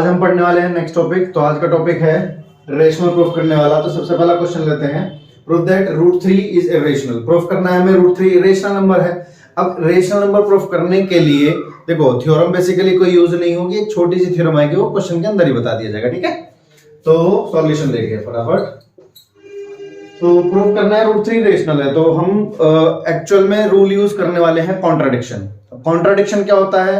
आज हम पढ़ने वाले हैं नेक्स्ट टॉपिक। तो आज का टॉपिक है रेशनल प्रूफ करने वाला। तो सबसे पहला क्वेश्चन लेते हैं, proof that √3 is a rational. Proof करना है हमें √3 रेशनल नंबर है। अब रेशनल नंबर प्रूफ करने के लिए देखो थ्योरम बेसिकली कोई यूज नहीं होगी, एक छोटी सी थ्योरम आएगी, वो क्वेश्चन के अंदर ही बता दिया जाएगा। ठीक है, तो सॉल्यूशन देखिए फटाफट। तो प्रूफ करना है √3 रेशनल है, तो हम एक्चुअल में रूल यूज करने वाले हैं कॉन्ट्राडिक्शन। कॉन्ट्राडिक्शन क्या होता है?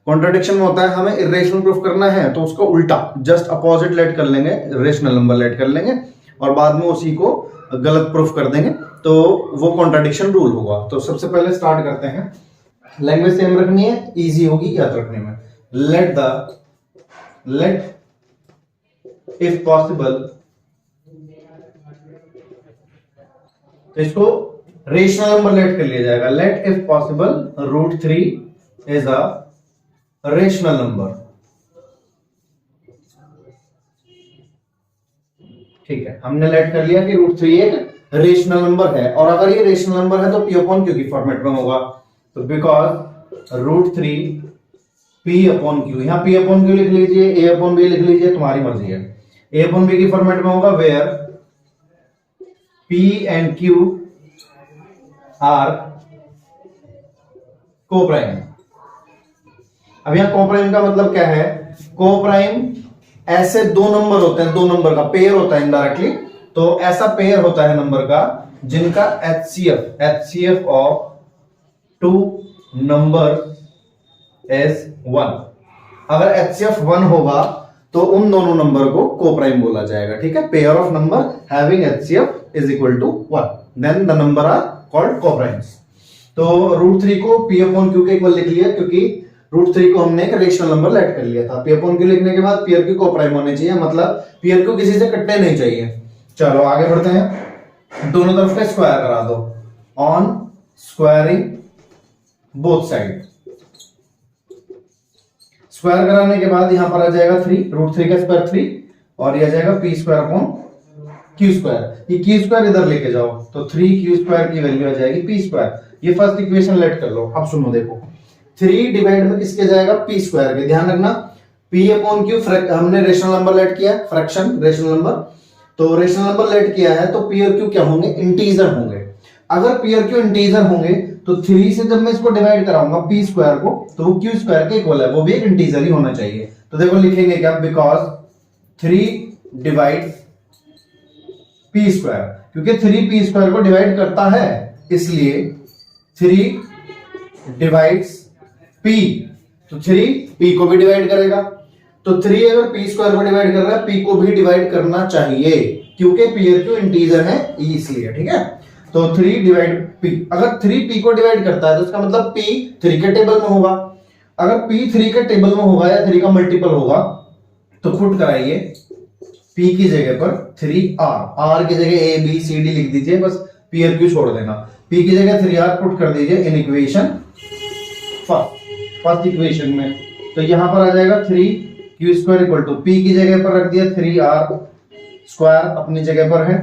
कॉन्ट्राडिक्शन में होता है हमें इरेशनल प्रूफ करना है तो उसको उल्टा जस्ट अपोजिट लेट कर लेंगे, रेशनल नंबर लेट कर लेंगे और बाद में उसी को गलत प्रूफ कर देंगे, तो वो कॉन्ट्राडिक्शन रूल होगा। तो सबसे पहले स्टार्ट करते हैं। लैंग्वेज सेम रखनी है, इजी होगी याद रखने में। लेट इफ पॉसिबल, तो इसको रेशनल नंबर लेट कर लिया जाएगा। Let if possible √3 is a rational number. ठीक है, हमने लेट कर लिया कि √3 एक रेशनल नंबर है, और अगर ये रेशनल नंबर है तो P अपॉन Q की फॉर्मेट में होगा। तो बिकॉज √3 P अपॉन Q, यहां P अपॉन Q लिख लीजिए, A अपॉन B लिख लीजिए, तुम्हारी मर्जी है। A अपॉन B की फॉर्मेट में होगा where P and Q are coprime. अब यहां कोप्राइम का मतलब क्या है? कोप्राइम ऐसे दो नंबर होते हैं, दो नंबर का पेयर होता है इनडायरेक्टली। तो ऐसा पेयर होता है नंबर का जिनका HCF of two number is 1। अगर HCF 1 होगा तो उन दोनों नंबर को कोप्राइम बोला जाएगा। ठीक है, pair of number having HCF is equal to 1, then the number are called coprimes. तो √3 को P अपॉन Q के इक्वल लिख लिया, क्योंकि √3 को हमने एक रेशनल नंबर लेट कर लिया था। P अपॉन Q लिखने के बाद P और Q कोप्राइम होने चाहिए, मतलब P और Q किसी से कटने नहीं चाहिए। चलो आगे बढ़ते हैं। दोनों तरफ का स्क्वायर करा दो, on squaring both side. Square कराने के बाद यहां पर आ जाएगा 3, √3 का स्क्वायर 3, और यह आ जाएगा P square upon Q square. ये Q स्क्वायर इधर लेके जाओ तो 3Q स्क्वायर की वैल्यू आ जाएगी P स्क्वायर। ये फर्स्ट इक्वेशन लेट कर लो। अब सुनो देखो, 3 डिवाइड में किसके जाएगा? P स्क्वायर के। ध्यान रखना P अपॉन Q हमने रेशनल नंबर लेट किया, फ्रैक्शन रेशनल नंबर। तो रेशनल नंबर लेट किया है तो P और Q क्या होंगे? इंटीजर होंगे। अगर P और Q इंटीजर होंगे तो 3 से जब मैं इसको डिवाइड कराऊंगा P स्क्वायर को, तो वो Q स्क्वायर के इक्वल है, वो भी एक इंटीजर ही होना चाहिए। तो देखो लिखेंगे क्या? बिकॉज 3 डिवाइड P स्क्वायर, क्योंकि 3 P स्क्वायर को डिवाइड करता है, इसलिए 3 डिवाइड्स P, तो 3 P को भी डिवाइड करेगा। तो 3 अगर P स्क्वायर को डिवाइड कर रहा है, P को भी डिवाइड करना चाहिए, क्योंकि P और Q इंटीजर है इसलिए। ठीक है, तो 3 डिवाइड P, अगर 3 P को डिवाइड करता है तो इसका मतलब P 3 के टेबल में होगा। अगर P 3 के टेबल में होगा या 3 का मल्टीपल होगा तो पुट कराइए P की जगह पर 3R, R की जगह A B C D लिख दीजिए, बस P और Q छोड़ देना। P की जगह 3R पुट कर दीजिए इन इक्वेशन फर्स्ट इक्वेशन में। तो यहां पर आ जाएगा 3Q square equal to P की जगह पर रख दिया 3R स्क्वायर अपनी जगह पर है,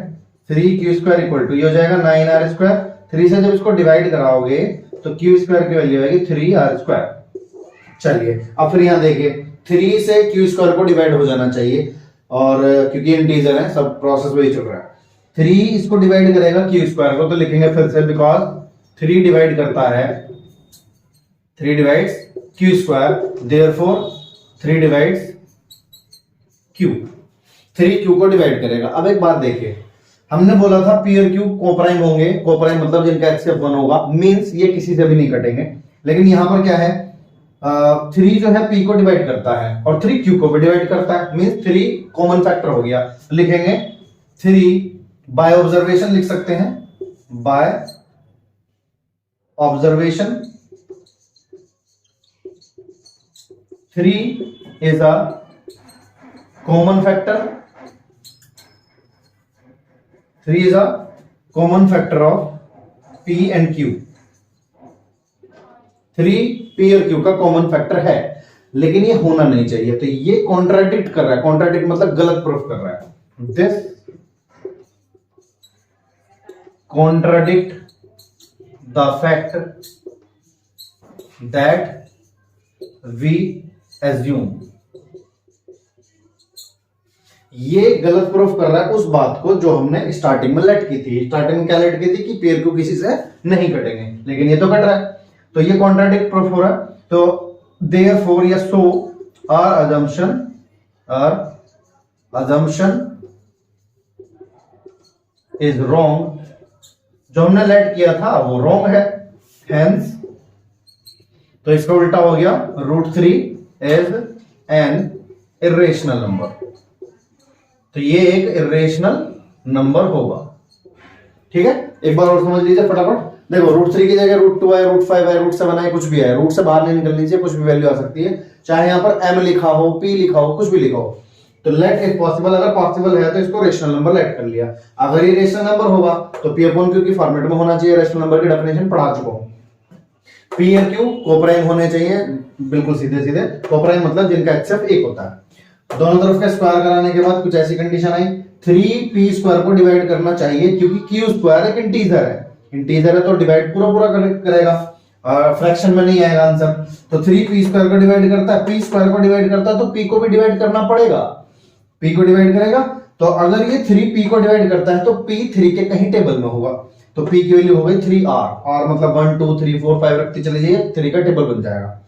3Q स्क्वायर इक्वल टू ये हो जाएगा 9R स्क्वायर। 3 से जब इसको डिवाइड कराओगे तो Q स्क्वायर की वैल्यू आएगी 3R स्क्वायर। चलिए अब फिर यहां देखिए, 3 से Q स्क्वायर को डिवाइड हो जाना चाहिए, और क्योंकि इंटीजर है सब प्रोसेस वही चल रहा है। 3 इसको डिवाइड करेगा Q स्क्वायर को, तो लिखेंगे फिर से बिकॉज 3 डिवाइड करता है, 3 divides Q square, therefore 3 divides Q, 3 Q को डिवाइड करेगा। अब एक बात देखिए, हमने बोला था P और Q कोप्राइम होंगे, कोप्राइम मतलब जिनका HCF 1 होगा, मींस ये किसी से भी नहीं कटेंगे। लेकिन यहां पर क्या है, 3 जो है P को डिवाइड करता है और 3 Q को भी डिवाइड करता है, मींस 3 कॉमन फैक्टर हो गया। लिखेंगे 3 बाय ऑब्जर्वेशन लिख सकते हैं, by observation 3 is a common factor, 3 is a common factor of P and Q। 3 P और Q का कॉमन फैक्टर है, लेकिन ये होना नहीं चाहिए, तो ये कॉन्ट्राडिक्ट कर रहा है। कॉन्ट्राडिक्ट मतलब गलत प्रूफ कर रहा है। This contradict the fact that we assume ये गलत प्रूफ कर रहा है उस बात को जो हमने स्टार्टिंग में लेट की थी। स्टार्टिंग में क्या लेट की थी कि पेयर को किसी से नहीं कटेंगे, लेकिन ये तो कट रहा है, तो ये कॉन्ट्राडिक्ट प्रूफ हो रहा है। तो देयरफॉर या सो आर assumption इज रॉन्ग, जो हमने लेट किया था वो रॉन्ग है, हेंस तो इसका उल्टा हो गया √3 इज एन इरेशनल नंबर, तो ये एक इरेशनल नंबर होगा। ठीक है, एक बार और समझ लीजिए फटाफट। देखो √3 की जगह √2 है, √5 है, √7 है, कुछ भी है, रूट से बाहर नहीं निकल लीजिए, कुछ भी वैल्यू आ सकती है, चाहे यहां पर m लिखा हो, p लिखा हो, कुछ भी लिखा हो। तो लेट इफ पॉसिबल, अगर पॉसिबल है तो इसको रेशनल नंबर लेट कर लिया। अगर ये रेशनल नंबर होगा तो p/q की फॉर्मेट में होना चाहिए, रेशनल नंबर की डेफिनेशन पढ़ा चुका हूं। p और q कोप्राइम होने चाहिए, बिल्कुल सीधे सीधे। कोप्राइम मतलब जिनका HCF 1 होता है। दोनों तरफ का स्क्वायर कराने के बाद कुछ ऐसी कंडीशन आई, 3p² को डिवाइड करना चाहिए, क्योंकि q² एक इंटीजर है, इंटीजर है तो डिवाइड पूरा करेगा, फ्रैक्शन में नहीं आएगा आंसर। तो 3p² को डिवाइड करता है, p² को डिवाइड करता है, तो p को भी डिवाइड करना पड़ेगा, p को डिवाइड करेगा। तो अगर ये 3p को डिवाइड करता है तो p 3 के कहीं टेबल में होगा, तो p की वैल्यू हो गई 3r, और मतलब 1 2 3 4 5 रखते चले जाइए, 3 का टेबल बन जाएगा।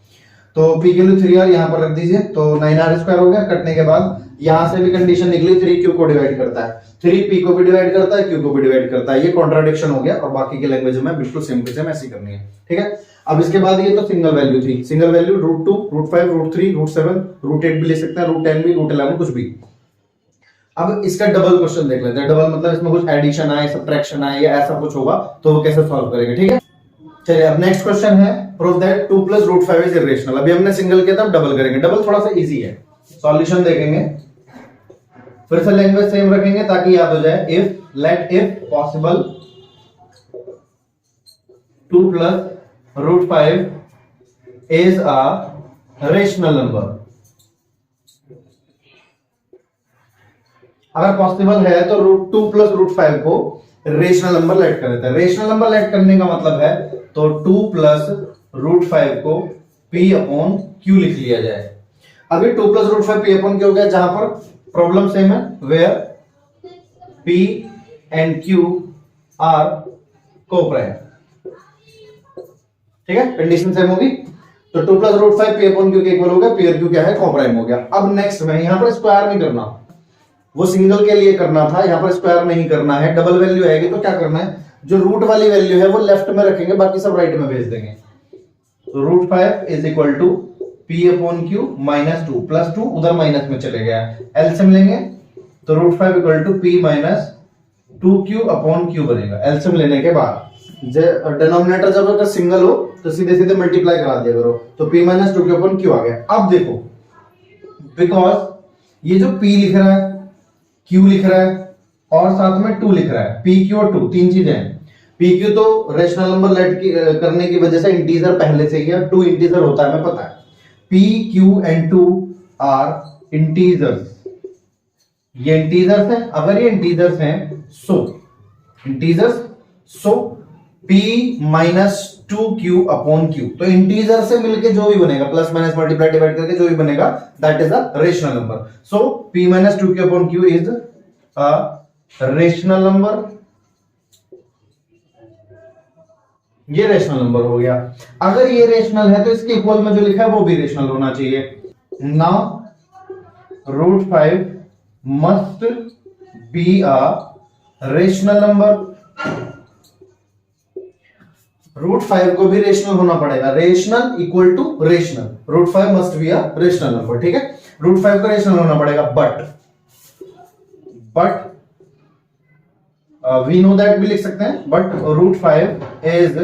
तो p की वैल्यू 3r यहां पर रख दीजिए, तो 9r² हो गया। कटने के बाद यहां से भी कंडीशन निकली, 3q को डिवाइड करता है, 3p को भी डिवाइड करता है, q को भी डिवाइड करता है, ये कॉन्ट्राडिक्शन हो गया। और बाकी की लैंग्वेज में बिल्कुल सेम टू सेम ऐसी करनी है। ठीक है, अब इसके बाद ये तो सिंगल वैल्यू थी, सिंगल वैल्यू √2 √5 √3 √7 √8 भी ले सकते हैं, √10 भी, √11 कुछ भी। अब इसका डबल क्वेश्चन देख लेते हैं। डबल मतलब इसमें कुछ एडिशन आए, सब्ट्रैक्शन आए, या ऐसा कुछ होगा तो वो कैसे सॉल्व करेंगे। ठीक है, चलिए अब नेक्स्ट क्वेश्चन है, प्रूव दैट 2 + √5 इज इरेशनल। अभी हमने सिंगल किया था, अब डबल करेंगे। डबल थोड़ा सा इजी है, सॉल्यूशन देखेंगे, फिर से लैंग्वेज सेम रखेंगे ताकि याद हो जाए। If late if possible 2 + √5 is a rational number. अगर पॉसिबल है तो √2 + √5 को रेशनल नंबर लेट कर देते हैं। रेशनल नंबर लेट करने का मतलब है तो 2 + √5 को p/q लिख लिया जाए। अभी 2 + √5 p/q हो गया, जहां पर प्रॉब्लम सेम है, where p and q are coprime. ठीक है, कंडीशन सेम होगी, तो 2 + √5 p/q के इक्वल हो गया, p और q क्या है, कोप्राइम हो गया। अब नेक्स्ट में यहां पर स्क्वायर नहीं करना, वो सिंगल के लिए करना था, यहां पर स्क्वायर नहीं करना है। डबल वैल्यू आएगी तो क्या करना है, जो रूट वाली वैल्यू है वो लेफ्ट में रखेंगे, बाकी सब राइट में भेज देंगे। तो √5 इज इक्वल टू p/q -2 +2 उधर माइनस में चले गया, एलसीएम लेंगे तो √5 इक्वल टू p - 2q/q बनेगा। एलसीएम लेने के बाद डिनोमिनेटर जब अगर सिंगल हो तो सीधे सीधे मल्टीप्लाई करा दिया करो, तो p - 2q/q आ गया। अब देखो, बिकॉज ये जो p लिख रहा है, q लिख रहा है और साथ में 2 लिख रहा है, p q और 2 तीन चीजें हैं। p q तो रेशनल नंबर लेट करने की वजह से इंटीजर पहले से ही है, 2 इंटीजर होता है, हमें पता है। p q and 2 are integers, ये इंटीजर्स हैं। अगर ये इंटीजर्स हैं सो p - 2q/q, तो इंटीजर से मिलके जो भी बनेगा, प्लस माइनस मल्टीप्लाई डिवाइड करके जो भी बनेगा, that is a rational number. So p - 2q/q is a rational number. ये रेशनल नंबर हो गया। अगर ये रेशनल है तो इसके इक्वल में जो लिखा है वो भी रेशनल होना चाहिए। Now √5 must be a rational number. √5 को भी रेशनल होना पड़ेगा, rational equal to rational, √5 must be a rational number. ठीक है, √5 को रेशनल होना पड़ेगा, बट वी नो दैट भी लिख सकते हैं, बट √5 इज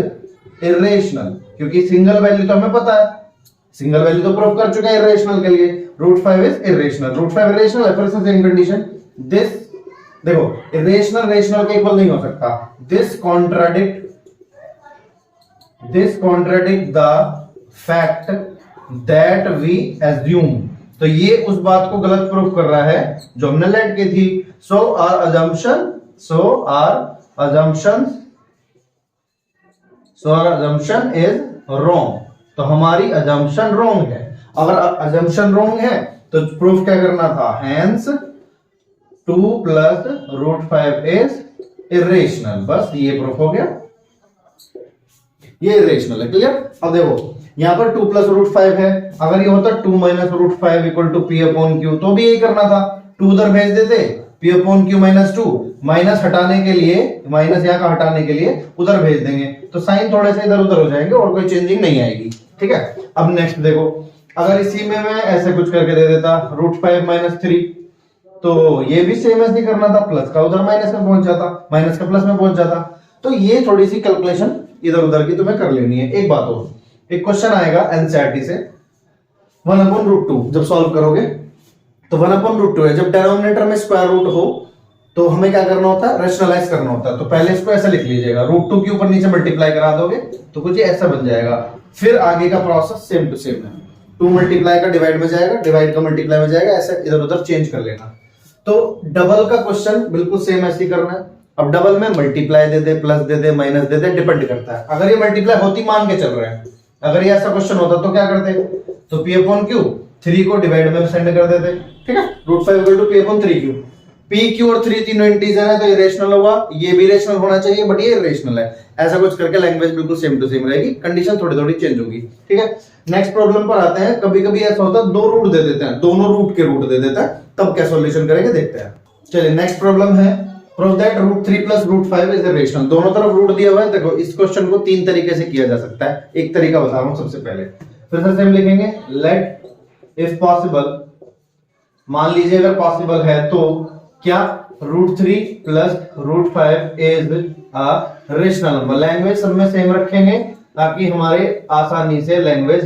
इरेशनल, क्योंकि सिंगल वैल्यू तो हमें पता है, सिंगल वैल्यू तो प्रूव कर चुके हैं इरेशनल के लिए। √5 इज इरेशनल, √5 इरेशनल है, फिर से सेम कंडीशन। दिस देखो, इरेशनल रेशनल के इक्वल नहीं हो सकता, this contradict the fact that we assume. तो ये उस बात को गलत प्रूफ कर रहा है जो हमने लेट की थी। सो आर अजम्पशन इज रॉन्ग, तो हमारी अजम्पशन रॉन्ग है। अगर अजम्पशन रॉन्ग है तो प्रूफ क्या करना था, hence 2 plus root 5 is irrational. बस ये प्रूफ हो गया, ये इरेशनल है। क्लियर? अब देखो यहां पर 2 प्लस रूट 5 है, अगर ये होता 2 minus root 5 equal to P upon Q तो भी यही करना था, 2 उधर भेज देते, P upon Q minus 2, minus हटाने के लिए, माइनस यहां का हटाने के लिए उधर भेज देंगे तो साइन थोड़े से इधर उधर हो जाएंगे और कोई चेंजिंग नहीं आएगी। ठीक है? अब नेक्स्ट देखो, अगर इसी में मैं ऐसे कुछ करके दे देता रूट 5 माइनस 3 तो ये भी सेम ऐसे करना था, प्लस का उधर माइनस में पहुंच जाता, माइनस का प्लस में पहुंच जाता। तो ये थोड़ी सी कैलकुलेशन इधर उधर की तुम्हें कर लेनी है। एक बात और, एक क्वेश्चन आएगा एनसीईआरटी से 1/√2 जब सॉल्व करोगे तो 1/√2 है, जब डिनोमिनेटर में स्क्वायर रूट हो तो हमें क्या करना होता है, रेशनलाइज करना होता है। तो पहले इसको ऐसा लिख लीजिएगा, √2 के ऊपर नीचे मल्टीप्लाई करा दोगे तो कुछ ऐसा बन जाएगा। फिर आगे का प्रोसेस सेम टू सेम है, 2 मल्टीप्लाई का डिवाइड में जाएगा, डिवाइड का मल्टीप्लाई में जाएगा, ऐसे इधर उधर चेंज कर लेना। तो डबल का क्वेश्चन बिल्कुल सेम ऐसे ही करना है। अब डबल में मल्टीप्लाई दे दे, प्लस दे दे, माइनस दे दे, डिपेंड करता है। अगर ये मल्टीप्लाई होती मान के चल रहे हैं, अगर ये ऐसा क्वेश्चन होता तो क्या करते, तो पी अपॉन क्यू 3 को डिवाइड में सेंड कर देते। ठीक है? √5 equal to P upon 3q, P Q और 3 तीनों इंटीजर है तो ये रेशनल होगा, ये भी रेशनल होना चाहिए बट ये इरेशनल है। ऐसा कुछ करके लैंग्वेज बिल्कुल सेम टू सेम रहेगी, कंडीशन थोड़ी थोड़ी चेंज होगी। ठीक है? नेक्स्ट प्रॉब्लम पर आते हैं। कभी कभी ऐसा होता है 2 रूट दे देते हैं, दोनों रूट के रूट दे देता है, तब क्या सॉल्यूशन करेंगे देखते हैं। चलिए नेक्स्ट प्रॉब्लम है, prove that √3 plus √5 is irrational. दोनों तरफ रूट दिया हुआ है। देखो इस क्वेश्चन को 3 तरीके से किया जा सकता है, एक तरीका बता रहा हूं सबसे पहले। फिर से सेम लिखेंगे, लेट इफ पॉसिबल, मान लीजिए अगर पॉसिबल है तो क्या √3 plus √5 is a rational number. Language सब में सेम रखेंगे ताकि हमारे आसानी से लैंग्वेज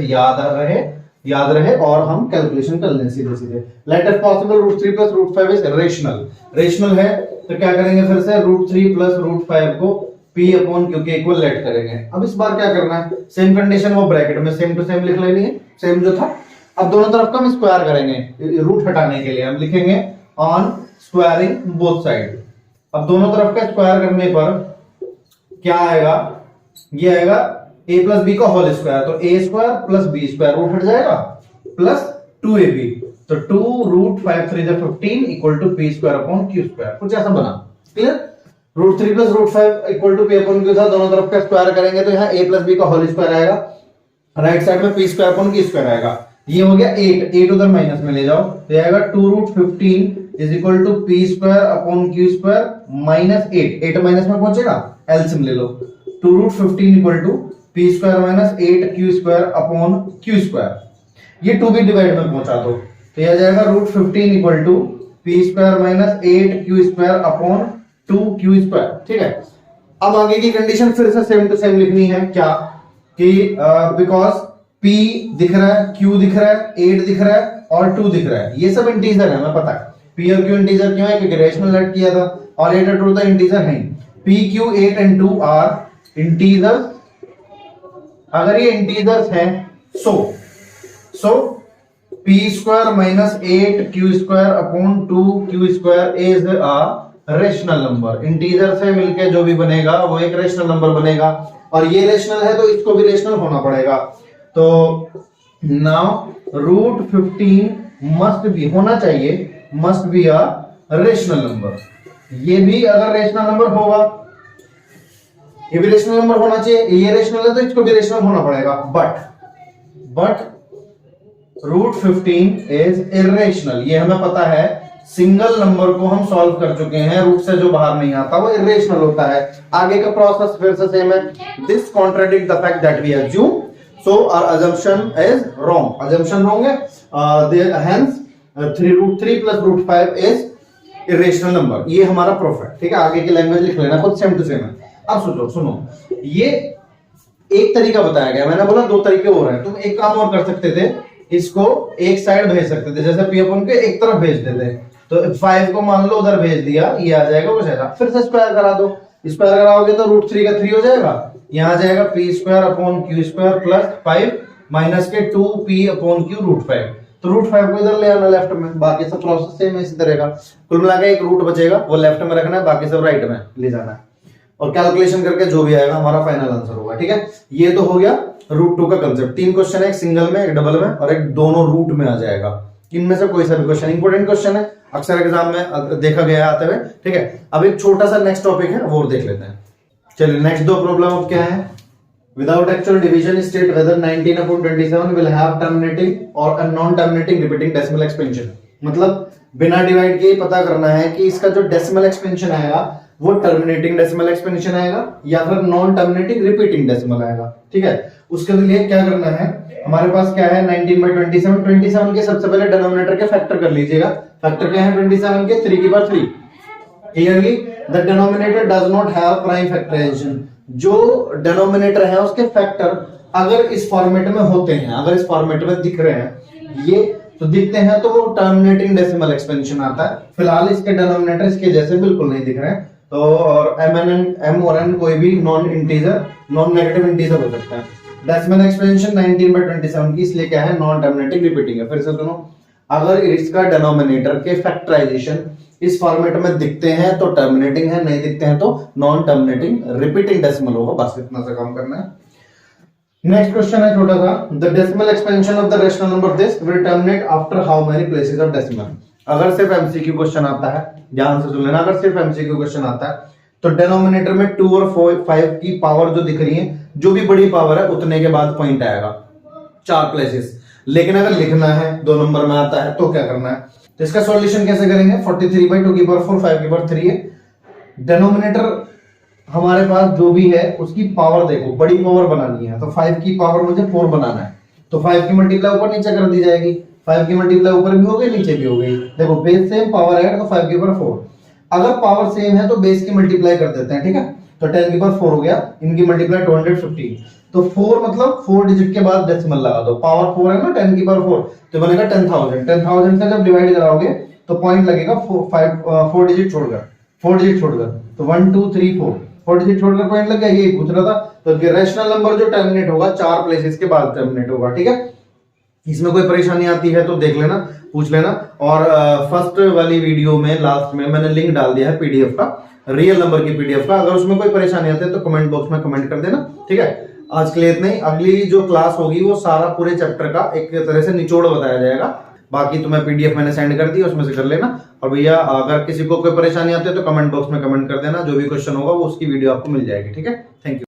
याद रहे और हम कैलकुलेशन कर लें सीधे सीधे। Let if possible √3 plus √5 is rational है तो क्या करेंगे, फिर से √3 प्लस √5 को p अपॉन क्यू के इक्वल लेट करेंगे। अब इस बार क्या करना है, सेम कंडीशन वो ब्रैकेट में सेम टू सेम लिख लेनी है, सेम जो था। अब दोनों तरफ का हम स्क्वायर करेंगे, रूट हटाने के लिए हम लिखेंगे ऑन स्क्वायरिंग बोथ साइड। अब दोनों तरफ का स्क्वायर करने पर क्या आएगा, ये आएगा a प्लस बी का होल स्क्वायर, तो a square plus B square, root हट जाएगा, प्लस 2ab, तो 2√5 3 15 equal to p square upon q square. कुछ ऐसा बना। Clear? √3 plus √5 equal to p upon q था, दोनों तरफ का स्क्वायर करेंगे तो यहाँ a प्लस बी का होल स्क्वायर आएगा, राइट साइड में p square upon q square आएगा। ये हो गया 8 उधर माइनस में ले जाओ तो ये आएगा 2√15 is equal to p square upon q square minus 8 minus में पहुंचेगा, एलसीएम ले लो, 2√15 equal to p square minus 8q square upon q square. ये 2 भी डिवाइड में पहुंचा दो तो यह जाएगा √15 equal to p square minus 8q square upon 2q square. ठीक है? अब आगे की कंडीशन फिर से सेम टू सेम लिखनी है, क्या कि बिकॉज p दिख रहा है, q दिख रहा है, 8 दिख रहा है और 2 दिख रहा है, ये सब इंटीजर है, हमें पता है। p और q इंटीजर क्यों है, क्योंकि रेशनल ऐड किया था, और 8 और 2 तो इंटीजर हैं। p q 8 and 2 are integers. अगर ये इंटीजर्स हैं so p square minus 8q square upon 2q square is a rational number. Integer से मिलके जो भी बनेगा वो एक रेशनल नंबर बनेगा, और ये रेशनल है तो इसको भी रेशनल होना पड़ेगा। तो नाउ √15 मस्ट बी होना चाहिए, must be a rational number. ये भी अगर रेशनल नंबर होगा, ये भी रेशनल नंबर होना चाहिए, ये रेशनल है तो इसको भी रेशनल होना पड़ेगा। बट √15 इज इरेशनल, ये हमें पता है। सिंगल नंबर को हम सॉल्व कर चुके हैं, रूट से जो बाहर नहीं आता वो इरेशनल होता है। आगे का प्रोसेस फिर से सेम है। This contradict the fact that we assume, so our assumption is wrong. Assumption wrong है, hence √3 plus √5 is irrational number. ये हमारा प्रूफ है। ठीक है? आगे की लैंग्वेज लिख लेना, खुद सेम टू सेम है। अब सुनो, ये एक तरीका बताया गया, मैंने बोला 2 तरीके हो रहे हैं। तुम एक काम और कर सकते थे, इसको एक साइड भेज सकते थे, जैसे p अपॉन के एक तरफ भेज देते, तो 5 को मान लो उधर भेज दिया, ये आ जाएगा वो जाएगा। फिर से स्क्वायर करा दो, स्क्वायर कराओगे तो √3 का 3 हो जाएगा, यहाँ आ जाएगा p square upon q square plus 5 minus के 2p अपॉन q √5। तो √5 को इधर ले आना लेफ्ट में, बाकी सब प्रोसेस सेम है इसी तरह का। कुल मिला के एक रूट बचेगा, वो लेफ्ट में रखना है, बाकी सब राइट में ले जाना है, और कैलकुलेशन करके जो भी आएगा हमारा फाइनल आंसर होगा। ठीक है? ये तो हो गया √2 का कंसेप्ट। 3 क्वेश्चन है, एक सिंगल में, एक डबल में और एक दोनों रूट में आ जाएगा। इनमें से कोई सा भी क्वेश्चन, इंपॉर्टेंट क्वेश्चन है, अक्सर एग्जाम में देखा गया है आते हुए, ठीक है। अब एक छोटा सा नेक्स्ट टॉपिक है वो देख लेते हैं। चलिए नेक्स्ट दो प्रॉब्लम अब क्या है, without actual division state whether 19/27 will have terminating और non terminating repeating decimal expansion. मतलब बिना डिवाइड के पता करना है कि इसका जो डेसिमल एक्सपेंशन आएगा वो टर्मिनेटिंग डेसिमल एक्सपेंशन आएगा या फिर नॉन टर्मिनेटिंग रिपीटिंग डेसिमल आएगा, ठीक है। उसके लिए क्या करना है, हमारे पास क्या है 19/27, 27 के सबसे पहले डिनोमिनेटर के फैक्टर कर लीजिएगा। फैक्टर क्या है 27 के, 3 की power 3। Clearly the denominator does not have prime factorization. जो डिनोमिनेटर है उसके फैक्टर अगर इस फॉर्मेट में होते हैं, अगर इस फॉर्मेट में दिख रहे हैं ये तो दिखते हैं तो वो टर्मिनेटिंग डेसिमल एक्सपेंशन आता है। फिलहाल इसके डिनोमिनेटर इसके जैसे बिल्कुल नहीं दिख रहे हैं, तो और m और n कोई भी non integer, non negative integer हो सकता है। डेसिमल एक्सपेंशन 19/27 की, इसलिए क्या है नॉन टर्मिनेटिंग रिपीटिंग है। फिर से सुनो, अगर इसका डिनोमिनेटर के फैक्टराइजेशन इस फॉर्मेट में दिखते हैं तो टर्मिनेटिंग है, नहीं दिखते हैं तो नॉन टर्मिनेटिंग रिपीटिंग डेसिमल होगा। बस इतना सा काम करना है। नेक्स्ट क्वेश्चन है छोटा सा, the decimal expansion of the rational number this will terminate after how many places of decimal. अगर सिर्फ एमसीक्यू क्वेश्चन आता है, ध्यान से सुन लेना, अगर सिर्फ एमसीक्यू क्वेश्चन आता है तो डिनोमिनेटर में 2 और 5 की पावर जो दिख रही है, जो भी बड़ी पावर है उतने के बाद पॉइंट आएगा, 4 प्लेसेस। लेकिन अगर लिखना है 2 नंबर में आता है तो क्या करना है, तो इसका सॉल्यूशन कैसे करेंगे, 43/2 की पावर 4, 5 की पावर 3 है। डिनोमिनेटर हमारे पास जो भी है उसकी पावर देखो, बड़ी पावर बनानी है तो 5 की पावर मुझे 4 बनाना है, तो 5 की मल्टीप्लाई ऊपर नीचे कर दी जाएगी। 5 की मल्टीप्लाई ऊपर भी हो गई नीचे भी हो गई। देखो बेस सेम, पावर ऐड, तो 5 की पावर 4। अगर पावर सेम है तो बेस की मल्टीप्लाई कर देते हैं, ठीक है। तो 10 की पावर 4 हो गया, इनकी मल्टीप्लाई 215। तो 4 मतलब 4 डिजिट के बाद डेसिमल लगा दो, पावर 4 है ना, 10 की पावर 4 तो बनेगा 10,000। 10,000 से जब डिवाइड कराओगे तो पॉइंट लगेगा 4 डिजिट छोड़कर, 4 डिजिट छोड़कर, तो 1 2 3 4 डिजिट छोड़कर पॉइंट लग गया। यही पूछ रहा था। तो रैशनल नंबर जो टर्मिनेट होगा 4 प्लेसेस के बाद टर्मिनेट होगा, ठीक है। इसमें कोई परेशानी आती है तो देख लेना, पूछ लेना। और फर्स्ट वाली वीडियो में लास्ट में मैंने लिंक डाल दिया है पीडीएफ का, रियल नंबर की पीडीएफ का। अगर उसमें कोई परेशानी आती है तो कमेंट बॉक्स में कमेंट कर देना, ठीक है। आज के लिए इतना ही। अगली जो क्लास होगी वो सारा पूरे चैप्टर का एक तरह से निचोड़ बताया जाएगा। बाकी तुम्हें पीडीएफ मैंने सेंड कर दी, उसमें से कर लेना। और भैया अगर किसी को कोई परेशानी आती है तो कमेंट बॉक्स में कमेंट कर देना, जो भी क्वेश्चन होगा वो उसकी वीडियो आपको मिल जाएगी, ठीक है। Thank you.